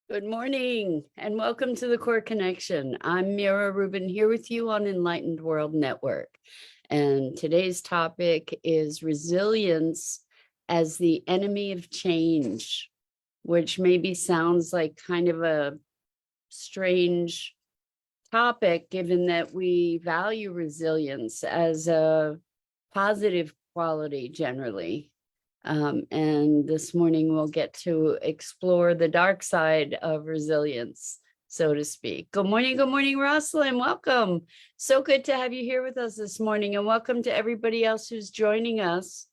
Good morning and welcome to the Core Connection. I'm Mira Rubin here with you on Enlightened World Network. And today's topic is resilience as the enemy of change, which maybe sounds like kind of a strange topic given that we value resilience as a positive quality generally. And this morning we'll get to explore the dark side of resilience, so to speak. Good morning, Rosalind. Welcome. So good to have you here with us this morning, and welcome to everybody else who's joining us.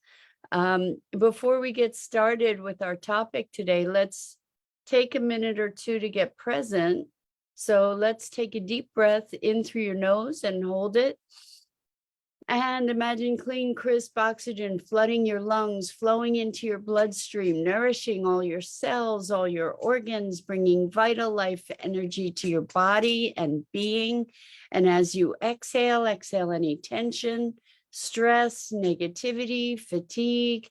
Before we get started with our topic today, let's take a minute or two to get present. So let's take a deep breath in through your nose and hold it. And imagine clean, crisp oxygen flooding your lungs, flowing into your bloodstream, nourishing all your cells, all your organs, bringing vital life energy to your body and being. And as you exhale any tension, stress, negativity, fatigue.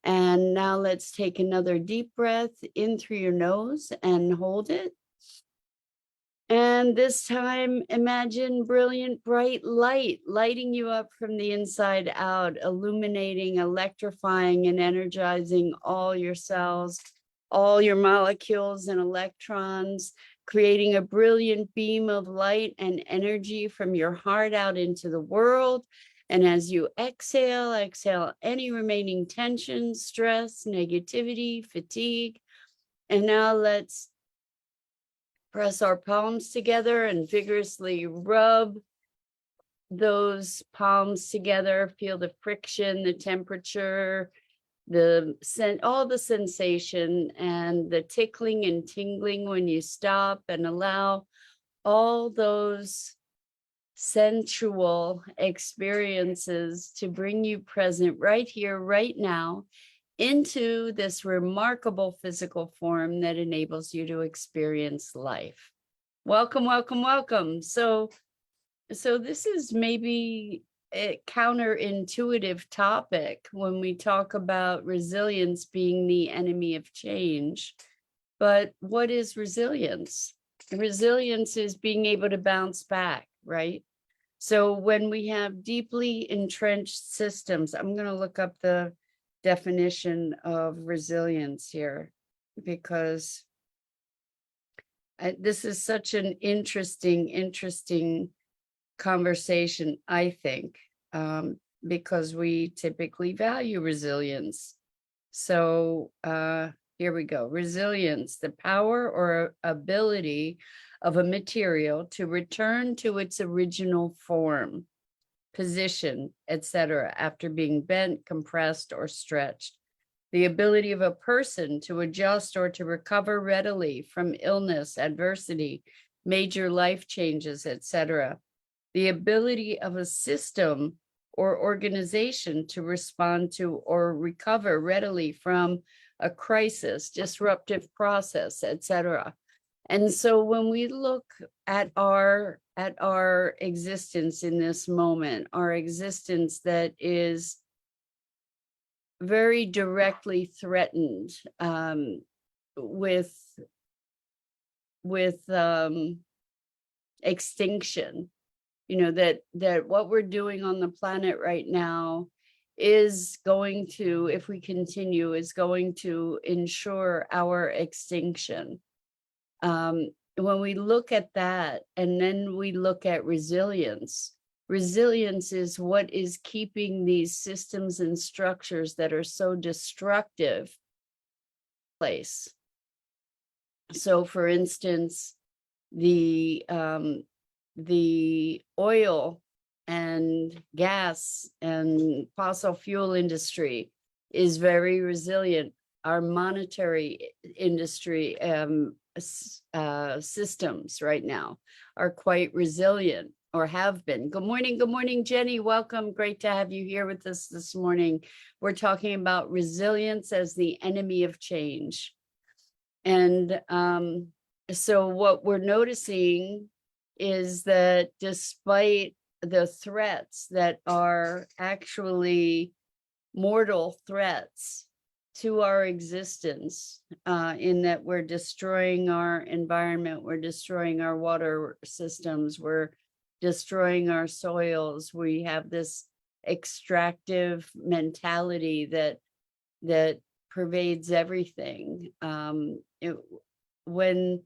And now let's take another deep breath in through your nose and hold it. And this time, imagine brilliant, bright light lighting you up from the inside out, illuminating, electrifying, and energizing all your cells, all your molecules and electrons, creating a brilliant beam of light and energy from your heart out into the world. And as you exhale any remaining tension, stress, negativity, fatigue. And now let's press our palms together and vigorously rub those palms together. Feel the friction, the temperature, all the sensation and the tickling and tingling when you stop, and allow all those sensual experiences to bring you present right here, right now, into this remarkable physical form that enables you to experience life. Welcome, welcome, welcome. So this is maybe a counterintuitive topic when we talk about resilience being the enemy of change. But what is resilience? Resilience is being able to bounce back, right? So when we have deeply entrenched systems, I'm going to look up the definition of resilience here, because this is such an interesting conversation, I think, because we typically value resilience. So here we go. Resilience, the power or ability of a material to return to its original form, position, etc., after being bent, compressed, or stretched. The ability of a person to adjust or to recover readily from illness, adversity, major life changes, etc. The ability of a system or organization to respond to or recover readily from a crisis, disruptive process, etc. And so when we look at our existence in this moment, our existence that is very directly threatened with extinction, that what we're doing on the planet right now is going to, if we continue, is going to ensure our extinction. When we look at that, and then we look at resilience is what is keeping these systems and structures that are so destructive in place. So, for instance, the oil and gas and fossil fuel industry is very resilient. Our monetary industry systems right now are quite resilient, or have been. Good morning, Jenny. Welcome. Great to have you here with us this morning. We're talking about resilience as the enemy of change. And so what we're noticing is that despite the threats that are actually mortal threats to our existence, in that we're destroying our environment, we're destroying our water systems, we're destroying our soils. We have this extractive mentality that pervades everything. When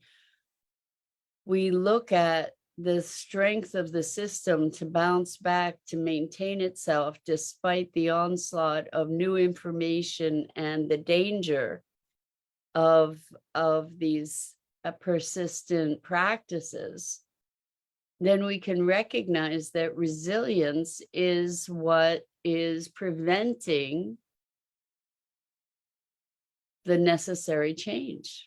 we look at the strength of the system to bounce back, to maintain itself despite the onslaught of new information and the danger of these persistent practices, then we can recognize that resilience is what is preventing the necessary change.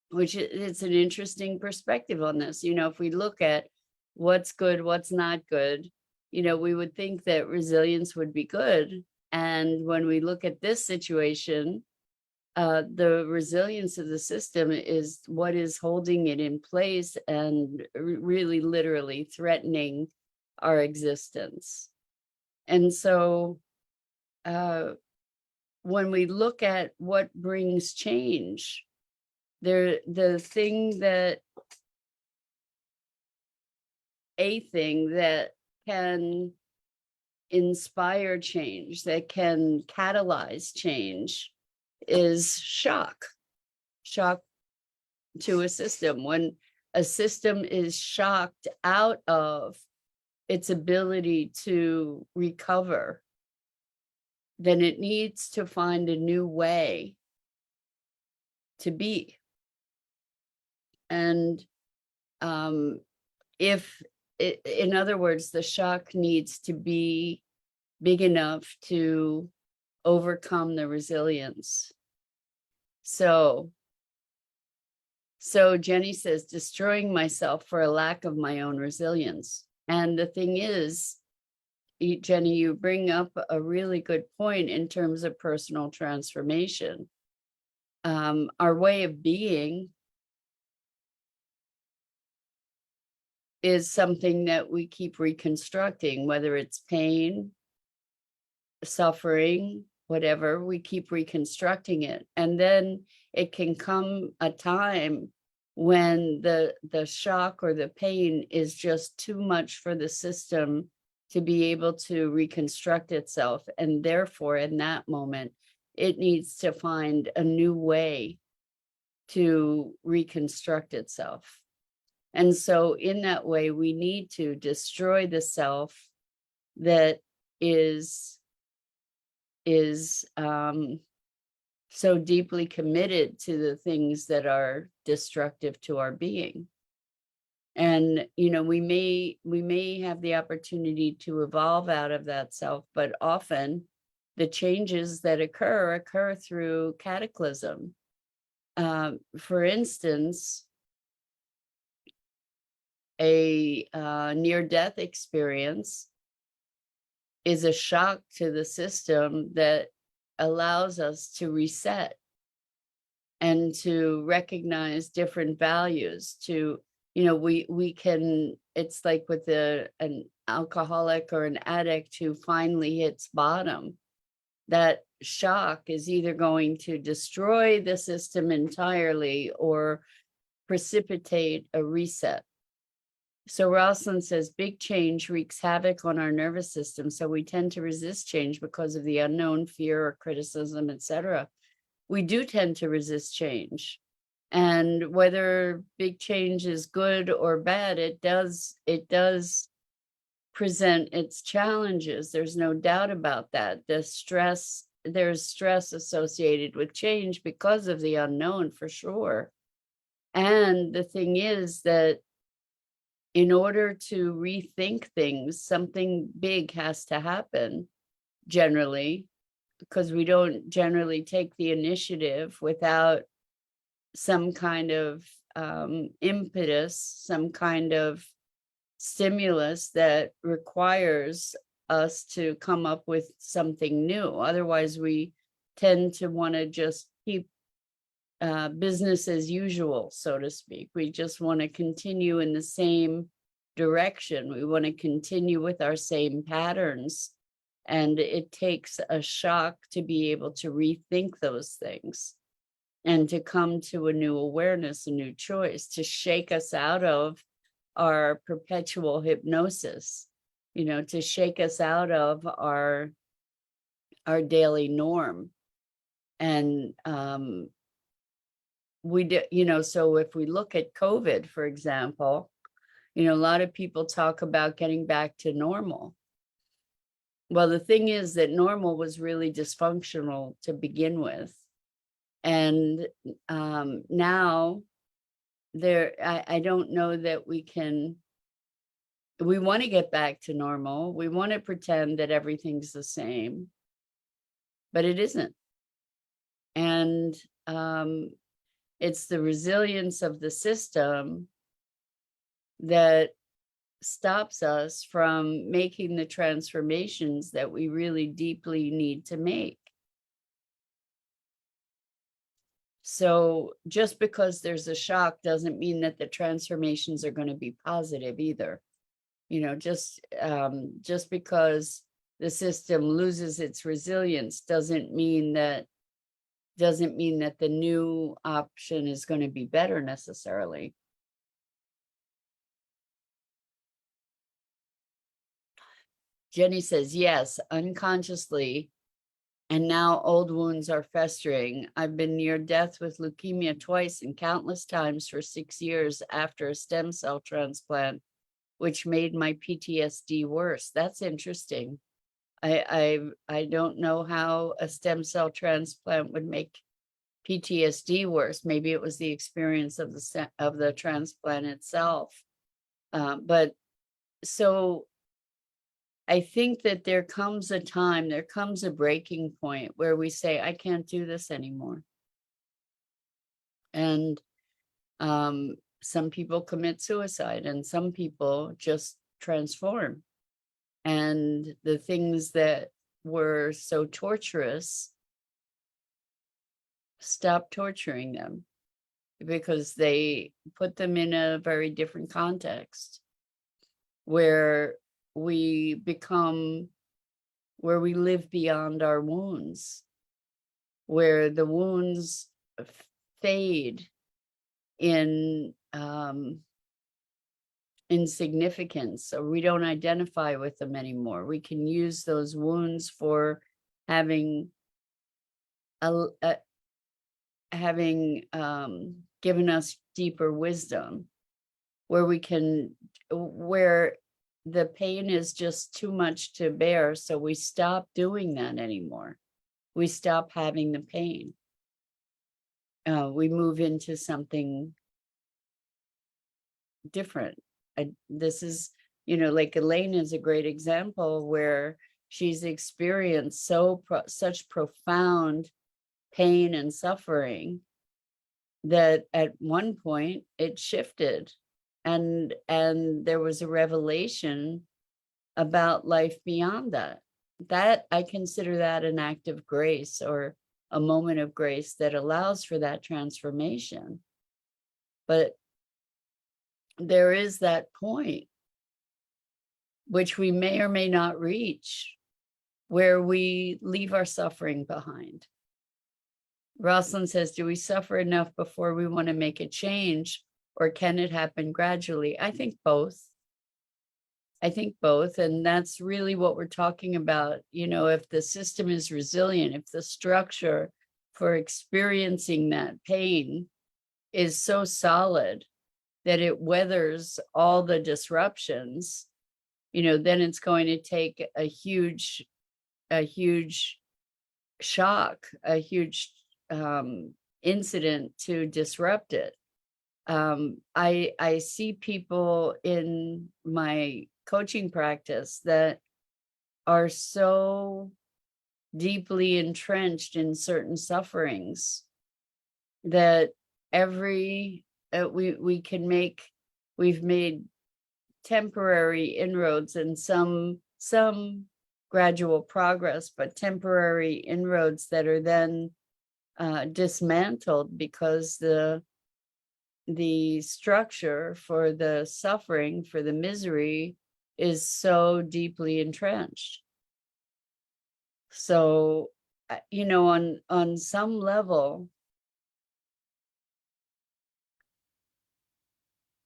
Which it's an interesting perspective on this. You know, if we look at what's good, what's not good, you know, we would think that resilience would be good. And when we look at this situation, the resilience of the system is what is holding it in place and really literally threatening our existence. And so when we look at what brings change, the thing that can inspire change, that can catalyze change, is shock to a system. When a system is shocked out of its ability to recover, then it needs to find a new way to be. And in other words, the shock needs to be big enough to overcome the resilience. So Jenny says, destroying myself for a lack of my own resilience. And the thing is, Jenny, you bring up a really good point in terms of personal transformation. Our way of being is something that we keep reconstructing, whether it's pain, suffering, whatever, we keep reconstructing it. And then it can come a time when the shock or the pain is just too much for the system to be able to reconstruct itself. And therefore, in that moment, it needs to find a new way to reconstruct itself. And so in that way, we need to destroy the self that is so deeply committed to the things that are destructive to our being. And, you know, we may have the opportunity to evolve out of that self, but often the changes that occur through cataclysm. For instance, a near-death experience is a shock to the system that allows us to reset and to recognize different values. To, you know, we can, it's like with an alcoholic or an addict who finally hits bottom. That shock is either going to destroy the system entirely or precipitate a reset. So Rosalind says, big change wreaks havoc on our nervous system, so we tend to resist change because of the unknown, fear or criticism, etc. We do tend to resist change. And whether big change is good or bad, it does present its challenges. There's no doubt about that. There's stress associated with change because of the unknown, for sure. And the thing is that in order to rethink things, something big has to happen, generally, because we don't generally take the initiative without some kind of impetus, some kind of stimulus that requires us to come up with something new. Otherwise, we tend to want to just keep business as usual, so to speak. We just want to continue in the same direction. We want to continue with our same patterns And it takes a shock to be able to rethink those things and to come to a new awareness, a new choice, to shake us out of our perpetual hypnosis, to shake us out of our daily norm. And we do, so if we look at COVID, for example, a lot of people talk about getting back to normal. Well, the thing is that normal was really dysfunctional to begin with. And now I don't know that we want to get back to normal. We want to pretend that everything's the same, but it isn't. And it's the resilience of the system that stops us from making the transformations that we really deeply need to make. So just because there's a shock doesn't mean that the transformations are going to be positive either. Just because the system loses its resilience doesn't mean that the new option is going to be better necessarily. Jenny says, yes, unconsciously. And now old wounds are festering. I've been near death with leukemia twice and countless times for 6 years after a stem cell transplant, which made my PTSD worse. That's interesting. I don't know how a stem cell transplant would make PTSD worse. Maybe it was the experience of the transplant itself. But so I think that there comes a breaking point where we say, I can't do this anymore. And some people commit suicide and some people just transform. And the things that were so torturous stop torturing them because they put them in a very different context where we live beyond our wounds, where the wounds fade in insignificance, so we don't identify with them anymore. We can use those wounds for having given us deeper wisdom, where the pain is just too much to bear, so we stop doing that anymore. We stop having the pain. We move into something different. This is, like Elaine is a great example where she's experienced such profound pain and suffering that at one point it shifted, and there was a revelation about life beyond that. That I consider that an act of grace, or a moment of grace that allows for that transformation. But there is that point which we may or may not reach, where we leave our suffering behind. Rosalind says, do we suffer enough before we want to make a change, or can it happen gradually? I think both. And that's really what we're talking about. If the system is resilient, if the structure for experiencing that pain is so solid that it weathers all the disruptions, then it's going to take a huge shock, a huge incident to disrupt it. I see people in my coaching practice that are so deeply entrenched in certain sufferings that we've made temporary inroads and some gradual progress, but temporary inroads that are then dismantled because the structure for the suffering, for the misery, is so deeply entrenched. So, on some level,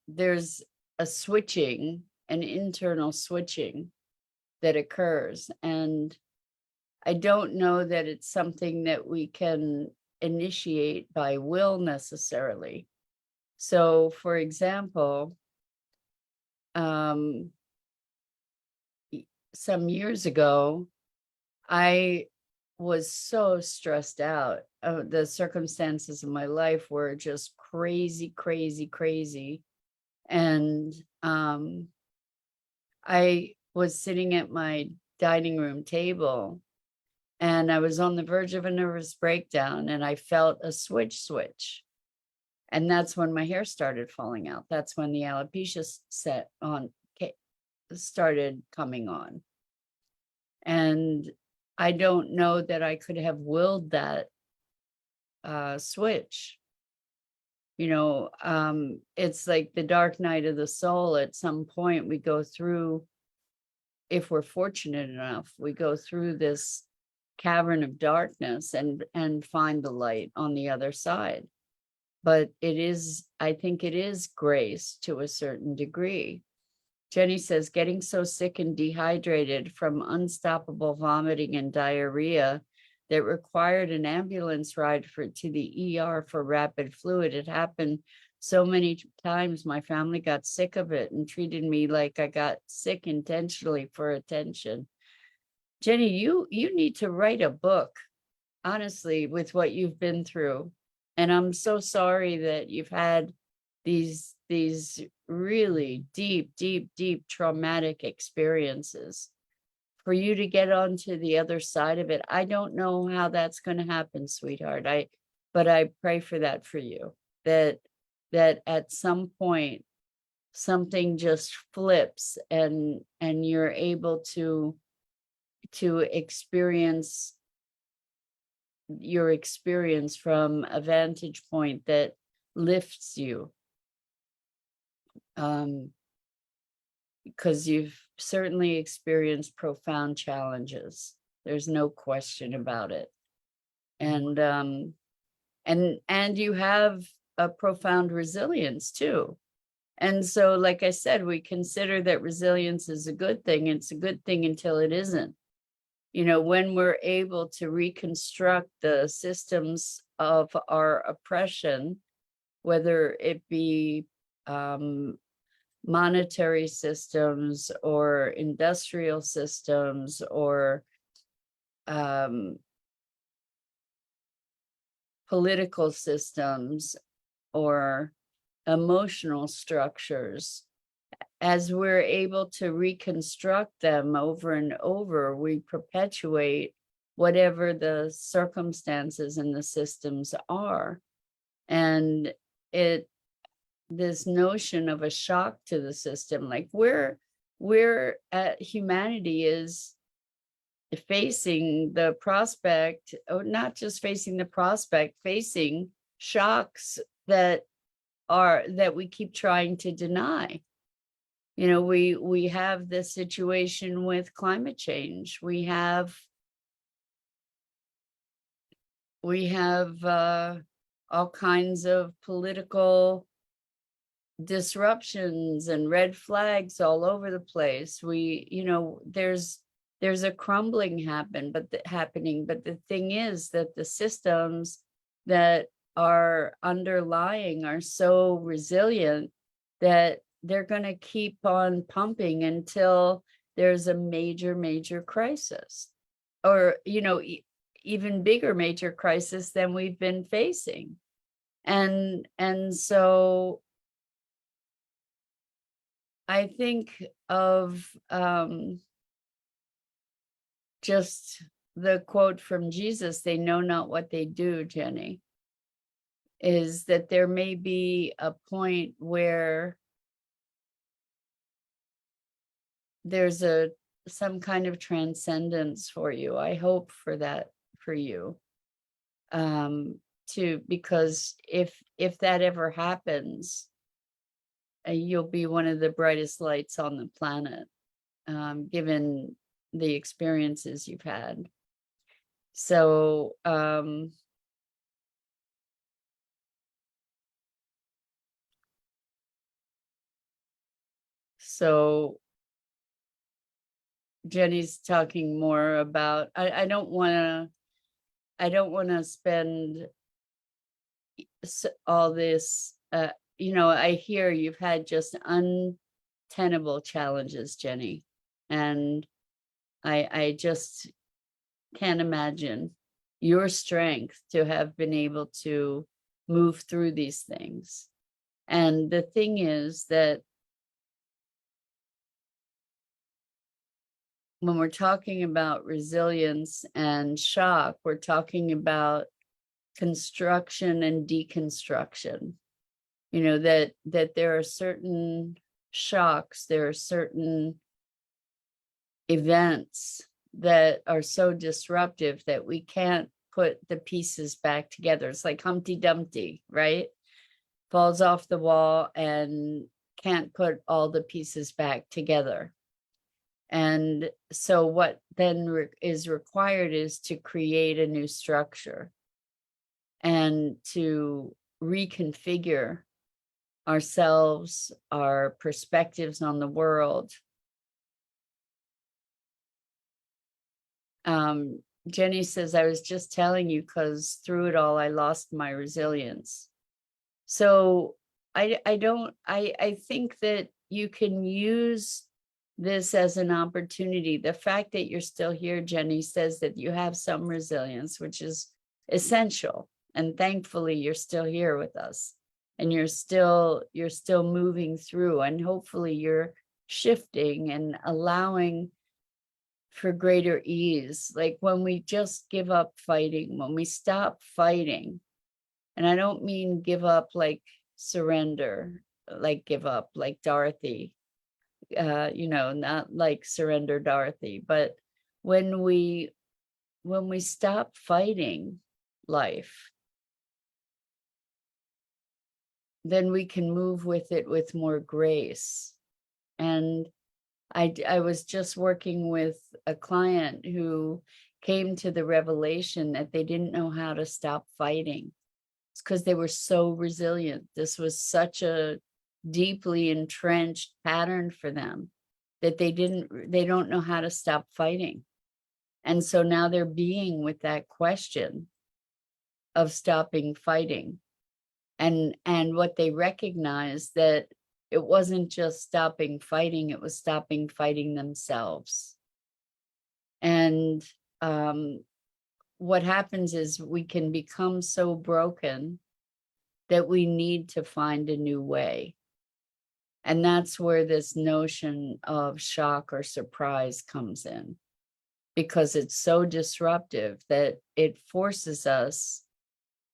there's an internal switching that occurs. And I don't know that it's something that we can initiate by will necessarily. So, for example, some years ago, I was so stressed out. The circumstances of my life were just crazy, crazy, crazy. And I was sitting at my dining room table, and I was on the verge of a nervous breakdown, and I felt a switch. And that's when my hair started falling out. That's when the alopecia started coming on. And I don't know that I could have willed that switch. It's like the dark night of the soul. At some point we go through, if we're fortunate enough, we go through this cavern of darkness and find the light on the other side. But I think it is grace to a certain degree. Jenny says, getting so sick and dehydrated from unstoppable vomiting and diarrhea that required an ambulance ride to the ER for rapid fluid. It happened so many times. My family got sick of it and treated me like I got sick intentionally for attention. Jenny, you need to write a book, honestly, with what you've been through. And I'm so sorry that you've had these really deep traumatic experiences. For you to get onto the other side of it, I don't know how that's going to happen, sweetheart. But I pray for that for you, that at some point something just flips and you're able to experience your experience from a vantage point that lifts you. Because you've certainly experienced profound challenges. There's no question about it. And you have a profound resilience too. And so, like I said, we consider that resilience is a good thing. It's a good thing until it isn't. When we're able to reconstruct the systems of our oppression, whether it be monetary systems or industrial systems or political systems or emotional structures, as we're able to reconstruct them over and over, we perpetuate whatever the circumstances and the systems are. And this notion of a shock to the system, like humanity is facing the prospect, or not just facing the prospect, facing shocks that we keep trying to deny. We have this situation with climate change. We have all kinds of political disruptions and red flags all over the place. There's a crumbling happening, but the thing is that the systems that are underlying are so resilient that they're going to keep on pumping until there's a major crisis, or even bigger major crisis than we've been facing. And so I think of just the quote from Jesus, "They know not what they do," Jenny, is that there may be a point where there's some kind of transcendence for you. I hope for that for you. Because if that ever happens, you'll be one of the brightest lights on the planet, given the experiences you've had. So, so Jenny's talking more about, I don't want to spend all this, I hear you've had just untenable challenges, Jenny. And I just can't imagine your strength to have been able to move through these things. And the thing is that when we're talking about resilience and shock, we're talking about construction and deconstruction. That there are certain shocks, there are certain events that are so disruptive that we can't put the pieces back together. It's like Humpty Dumpty, right? Falls off the wall and can't put all the pieces back together. And so what then is required is to create a new structure and to reconfigure ourselves, our perspectives on the world. Jenny says, I was just telling you because through it all, I lost my resilience. So I think that you can use this as an opportunity. The fact that you're still here, Jenny, says that you have some resilience, which is essential. And thankfully, you're still here with us, and you're still moving through, and hopefully you're shifting and allowing for greater ease. Like when we just give up fighting, when we stop fighting, and I don't mean give up like surrender, like give up like Dorothy, not like surrender Dorothy, but when we stop fighting life, then we can move with it with more grace. And I was just working with a client who came to the revelation that they didn't know how to stop fighting. It's because they were so resilient. This was such a deeply entrenched pattern for them that they don't know how to stop fighting. And so now they're being with that question of stopping fighting. And what they recognized that it wasn't just stopping fighting, it was stopping fighting themselves. And what happens is we can become so broken that we need to find a new way. And that's where this notion of shock or surprise comes in, because it's so disruptive that it forces us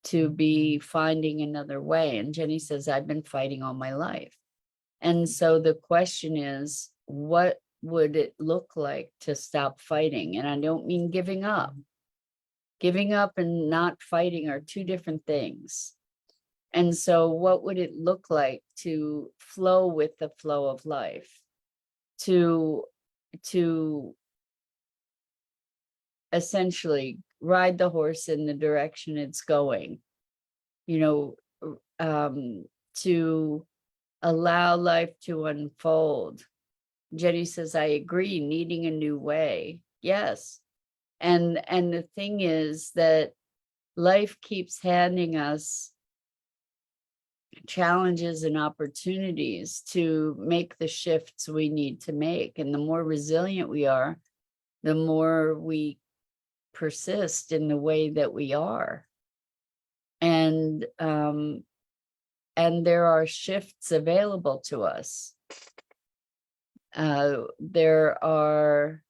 to be finding another way. And Jenny says, I've been fighting all my life. And so the question is, what would it look like to stop fighting? And I don't mean giving up. Giving up and not fighting are two different things. And so what would it look like to flow with the flow of life? To essentially ride the horse in the direction it's going, to allow life to unfold. Jenny says, I agree, needing a new way. Yes. And the thing is that life keeps handing us challenges and opportunities to make the shifts we need to make. And the more resilient we are, the more we persist in the way that we are. And there are shifts available to us. There are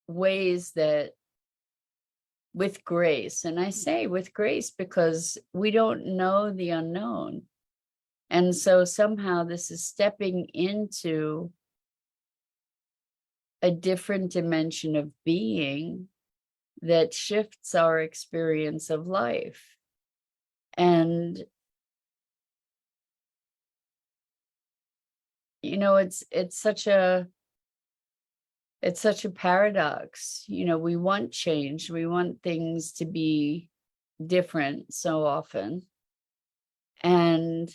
ways that, with grace, and I say with grace because we don't know the unknown. And so somehow this is stepping into a different dimension of being that shifts our experience of life. And it's such a it's such a paradox. We want change. We want things to be different so often. And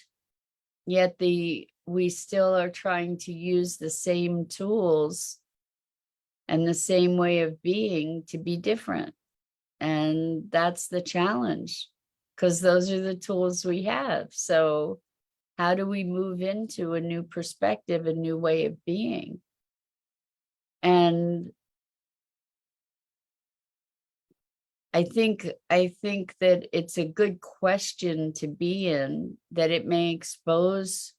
yet we still are trying to use the same tools and the same way of being to be different. And that's the challenge, because those are the tools we have. So how do we move into a new perspective, a new way of being? And I think that it's a good question to be in, that it may expose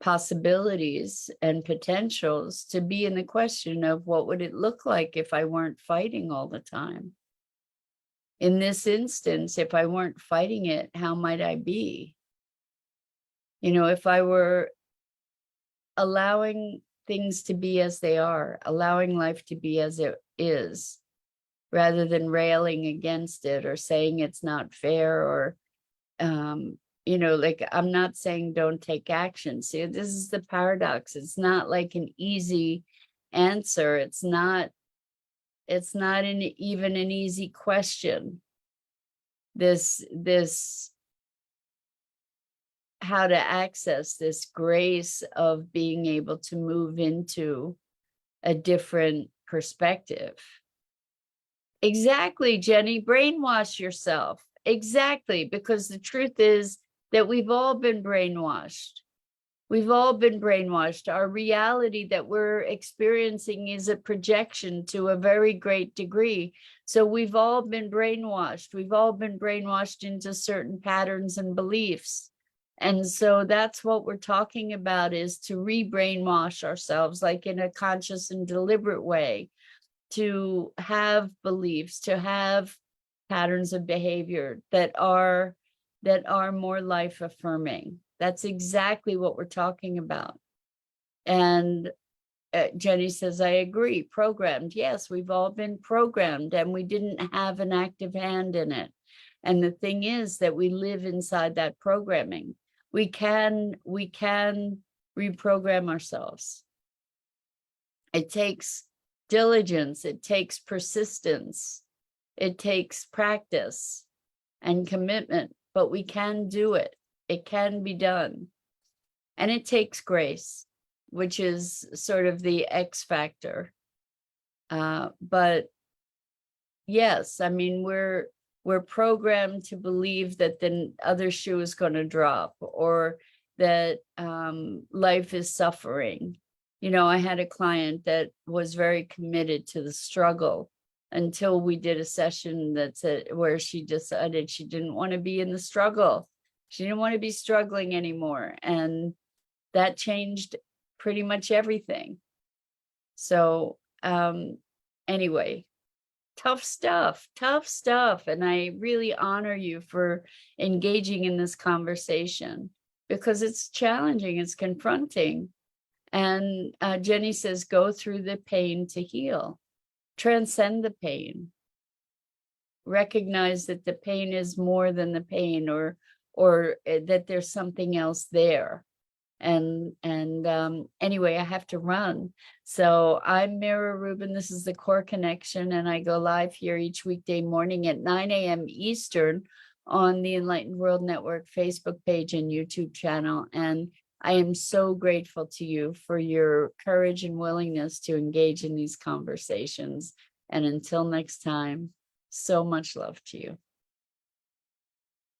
possibilities and potentials to be in the question of what would it look like if I weren't fighting all the time? In this instance, if I weren't fighting it, how might I be? If I were allowing things to be as they are, allowing life to be as it is, rather than railing against it or saying it's not fair, or like, I'm not saying don't take action. See, this is the paradox. It's not like an easy answer. It's not even an easy question. This how to access this grace of being able to move into a different perspective. Exactly, Jenny. Brainwash yourself. Exactly, because the truth is that we've all been brainwashed. We've all been brainwashed. Our reality that we're experiencing is a projection to a very great degree. So we've all been brainwashed. We've all been brainwashed into certain patterns and beliefs. And so that's what we're talking about, is to re-brainwash ourselves, like in a conscious and deliberate way, to have beliefs, to have patterns of behavior that are more life affirming. That's exactly what we're talking about. And Jenny says, I agree, programmed. Yes, we've all been programmed, and we didn't have an active hand in it. And the thing is that we live inside that programming. We can reprogram ourselves. It takes diligence, it takes persistence, it takes practice and commitment, but we can do it. It can be done. And it takes grace, which is sort of the X factor. But yes, I mean, we're programmed to believe that the other shoe is going to drop, or that life is suffering. I had a client that was very committed to the struggle until we did a session where she decided she didn't want to be in the struggle. She didn't want to be struggling anymore. And that changed pretty much everything. So anyway, tough stuff. And I really honor you for engaging in this conversation, because it's challenging, it's confronting. And Jenny says, go through the pain to heal, transcend the pain, recognize that the pain is more than the pain, or that there's something else there. And anyway, I have to run. So I'm Mira Rubin. This is the Core Connection, and I go live here each weekday morning at 9 a.m. Eastern on the Enlightened World Network Facebook page and YouTube channel. And I am so grateful to you for your courage and willingness to engage in these conversations. And until next time, so much love to you.